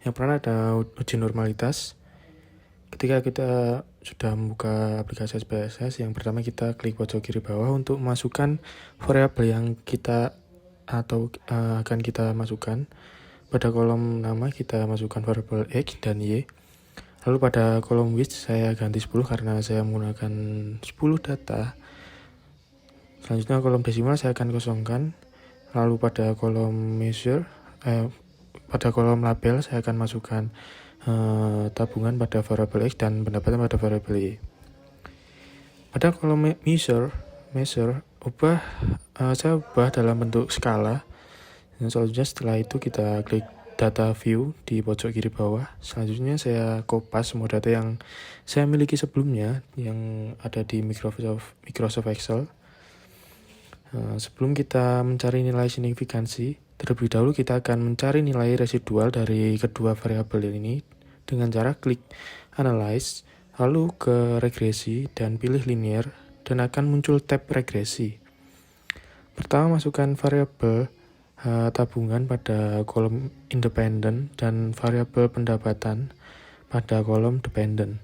Yang pertama ada uji normalitas. Ketika kita sudah membuka aplikasi SPSS, yang pertama kita klik pojok kiri bawah untuk memasukkan variabel yang kita akan kita masukkan. Pada kolom nama kita masukkan variabel X dan Y. Lalu pada kolom width saya ganti 10 karena saya menggunakan 10 data. Selanjutnya kolom desimal saya akan kosongkan. Lalu pada kolom pada kolom label saya akan masukkan tabungan pada variabel X dan pendapatan pada variabel Y. Pada kolom measure saya ubah dalam bentuk skala. Dan selanjutnya setelah itu kita klik data view di pojok kiri bawah. Selanjutnya saya kopas semua data yang saya miliki sebelumnya yang ada di Microsoft Excel. Sebelum kita mencari nilai signifikansi, terlebih dahulu kita akan mencari nilai residual dari kedua variabel ini dengan cara klik Analyze, lalu ke regresi dan pilih linear, dan akan muncul tab regresi. Pertama, masukkan variabel tabungan pada kolom independen dan variabel pendapatan pada kolom dependent.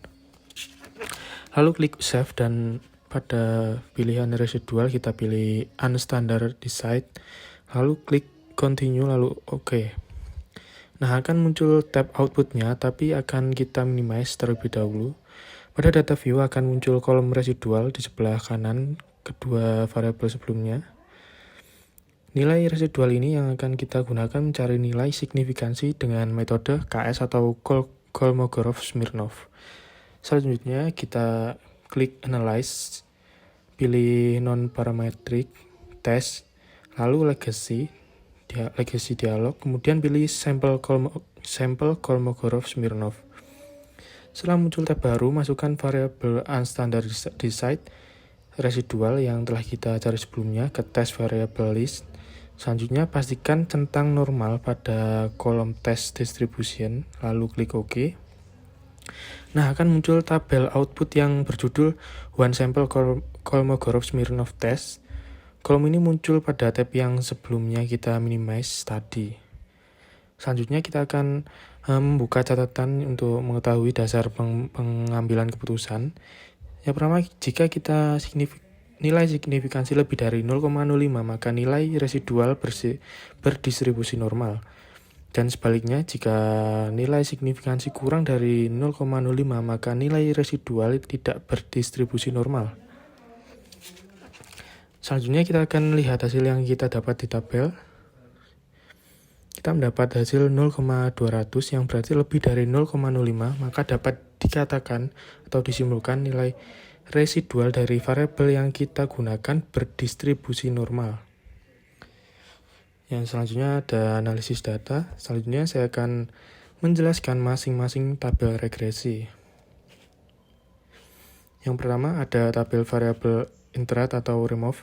Lalu klik Save dan pada pilihan residual kita pilih Unstandardized, lalu klik Continue, lalu OK. Nah, akan muncul tab outputnya, tapi akan kita minimize terlebih dahulu. Pada data view akan muncul kolom residual di sebelah kanan kedua variabel sebelumnya. Nilai residual ini yang akan kita gunakan mencari nilai signifikansi dengan metode KS atau Kolmogorov-Smirnov. Selanjutnya kita klik Analyze, pilih Non-Parametric Test, lalu Legacy dialog, kemudian pilih Sample Kolmogorov-Smirnov. Setelah muncul tab baru, masukkan variabel Unstandardized residual yang telah kita cari sebelumnya ke test variable list. Selanjutnya pastikan centang normal pada kolom test distribution, lalu klik OK. Nah, akan muncul tabel output yang berjudul One Sample Kolmogorov-Smirnov Test. Kolom ini muncul pada tab yang sebelumnya kita minimize tadi. Selanjutnya kita akan membuka catatan untuk mengetahui dasar pengambilan keputusan. Yang pertama, jika kita nilai signifikansi lebih dari 0,05, maka nilai residual berdistribusi normal. Dan sebaliknya, jika nilai signifikansi kurang dari 0,05, maka nilai residual tidak berdistribusi normal. Selanjutnya kita akan lihat hasil yang kita dapat di tabel. Kita mendapat hasil 0,200 yang berarti lebih dari 0,05, maka dapat dikatakan atau disimpulkan nilai residual dari variabel yang kita gunakan berdistribusi normal. Yang selanjutnya ada analisis data. Selanjutnya saya akan menjelaskan masing-masing tabel regresi. Yang pertama ada tabel variabel interact atau remove.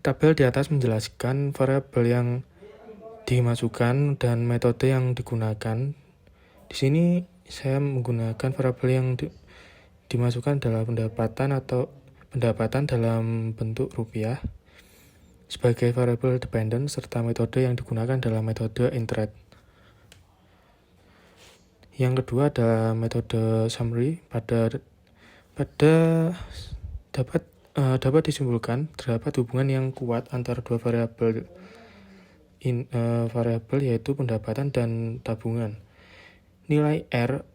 Tabel di atas menjelaskan variabel yang dimasukkan dan metode yang digunakan. Di sini saya menggunakan variabel yang dimasukkan dalam pendapatan dalam bentuk rupiah sebagai variabel dependent, serta metode yang digunakan dalam metode interact. Yang kedua ada metode summary. Dapat disimpulkan terdapat hubungan yang kuat antara dua variabel yaitu pendapatan dan tabungan. Nilai R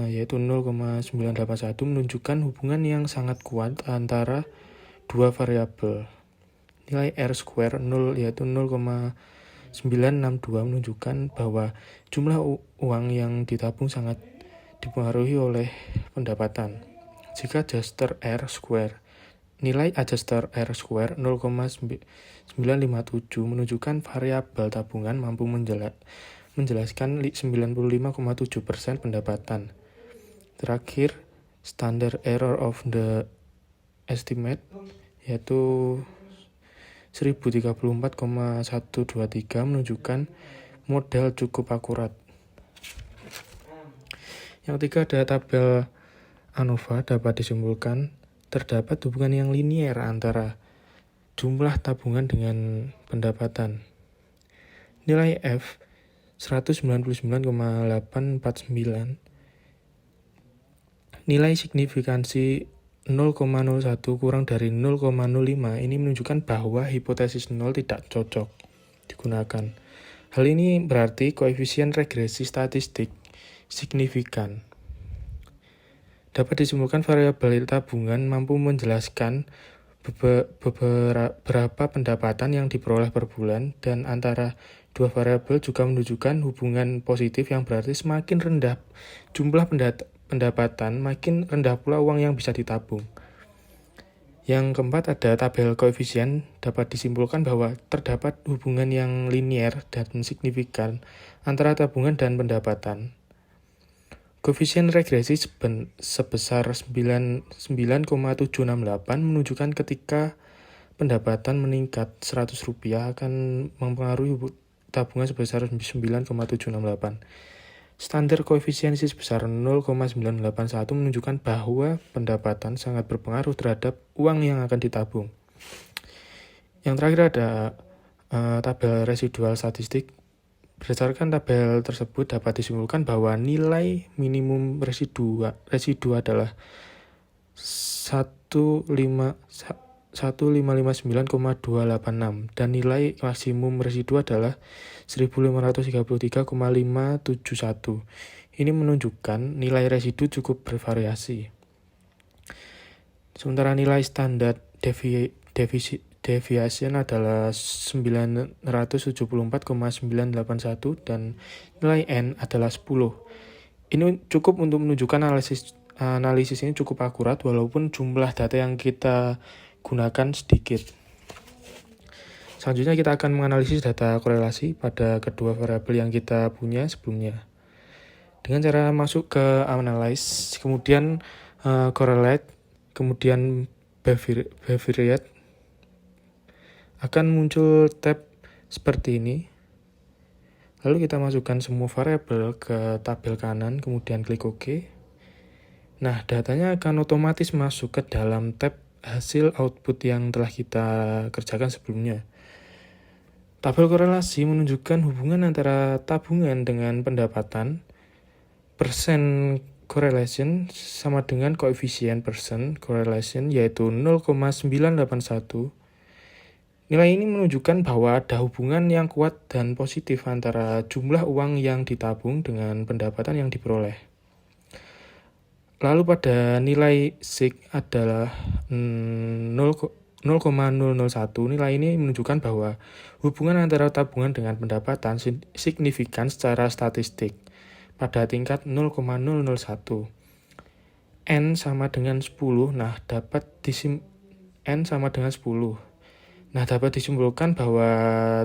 yaitu 0,981 menunjukkan hubungan yang sangat kuat antara dua variabel. Nilai R square 0 yaitu 0,962 menunjukkan bahwa jumlah uang yang ditabung sangat dipengaruhi oleh pendapatan. Jika nilai adjuster R square 0,957 menunjukkan variabel tabungan mampu menjelaskan 95,7% pendapatan. Terakhir, standard error of the estimate yaitu 1034,123 menunjukkan model cukup akurat. Yang ketiga ada tabel ANOVA. Dapat disimpulkan terdapat hubungan yang linier antara jumlah tabungan dengan pendapatan. Nilai F 199,849. Nilai signifikansi 0,01 kurang dari 0,05 ini menunjukkan bahwa hipotesis 0 tidak cocok digunakan. Hal ini berarti koefisien regresi statistik signifikan. Dapat disimpulkan variabel tabungan mampu menjelaskan beberapa pendapatan yang diperoleh per bulan, dan antara dua variabel juga menunjukkan hubungan positif yang berarti semakin rendah jumlah pendapatan, makin rendah pula uang yang bisa ditabung. Yang keempat ada tabel koefisien. Dapat disimpulkan bahwa terdapat hubungan yang linier dan signifikan antara tabungan dan pendapatan. Koefisien regresi sebesar 9,768 menunjukkan ketika pendapatan meningkat Rp100 akan mempengaruhi tabungan sebesar 9,768. Standar koefisiensi sebesar 0,981 menunjukkan bahwa pendapatan sangat berpengaruh terhadap uang yang akan ditabung. Yang terakhir ada tabel residual statistik. Berdasarkan tabel tersebut dapat disimpulkan bahwa nilai minimum residu adalah 1.559,286 dan nilai maksimum residu adalah 1.533,571. Ini menunjukkan nilai residu cukup bervariasi. Sementara nilai standar deviation adalah 974,981 dan nilai N adalah 10. Ini cukup untuk menunjukkan analisis ini cukup akurat walaupun jumlah data yang kita gunakan sedikit. Selanjutnya kita akan menganalisis data korelasi pada kedua variabel yang kita punya sebelumnya. Dengan cara masuk ke analyze, kemudian correlate, kemudian bivariate, akan muncul tab seperti ini. Lalu kita masukkan semua variabel ke tabel kanan, kemudian klik OK. Nah, datanya akan otomatis masuk ke dalam tab hasil output yang telah kita kerjakan sebelumnya. Tabel korelasi menunjukkan hubungan antara tabungan dengan pendapatan. Persen correlation sama dengan koefisien persen correlation, yaitu 0,981. Nilai ini menunjukkan bahwa ada hubungan yang kuat dan positif antara jumlah uang yang ditabung dengan pendapatan yang diperoleh. Lalu pada nilai sig adalah 0,001, nilai ini menunjukkan bahwa hubungan antara tabungan dengan pendapatan signifikan secara statistik pada tingkat 0,001. N sama dengan 10, N sama dengan 10. Nah, dapat disimpulkan bahwa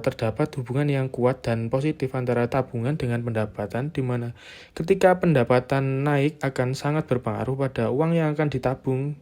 terdapat hubungan yang kuat dan positif antara tabungan dengan pendapatan, di mana ketika pendapatan naik akan sangat berpengaruh pada uang yang akan ditabung.